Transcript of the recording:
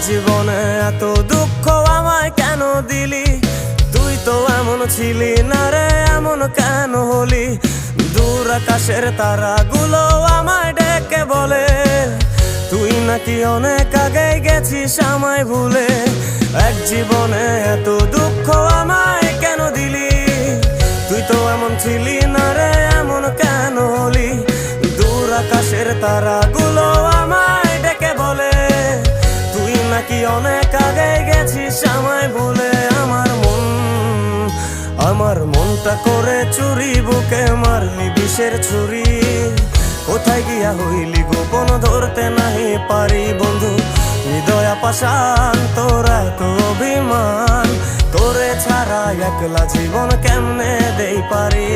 জীবনে এত দুঃখ আমায় কেন দিলি? তুই তো এমন ছিলি না রে, এমন কেন হলি? দূর আকাশের তারাগুলো আমায় ডেকে বলে তুই নাকি অনেক আগে গেছিস আমায় ভুলে। এক জীবনে এত দুঃখ আমায় কেন দিলি? তুই তো এমন ছিলি না রে, এমন কেন হলি? দূর আকাশের তারাগুলো আমায় ডেকে বলে তুই নাকি অনেক আগে গেছিস আমায় ভুলে। আমার মনটা করে চুরি, বুকে মারলি বিষের ছুরি। কোথায় গিয়া হইলি গোপন ধরতে নাহি পারি বন্ধু। হৃদয় পাষাণ তোর এত অভিমান, তোরে ছাড়া একলা জীবন কেমনে দেই পারি?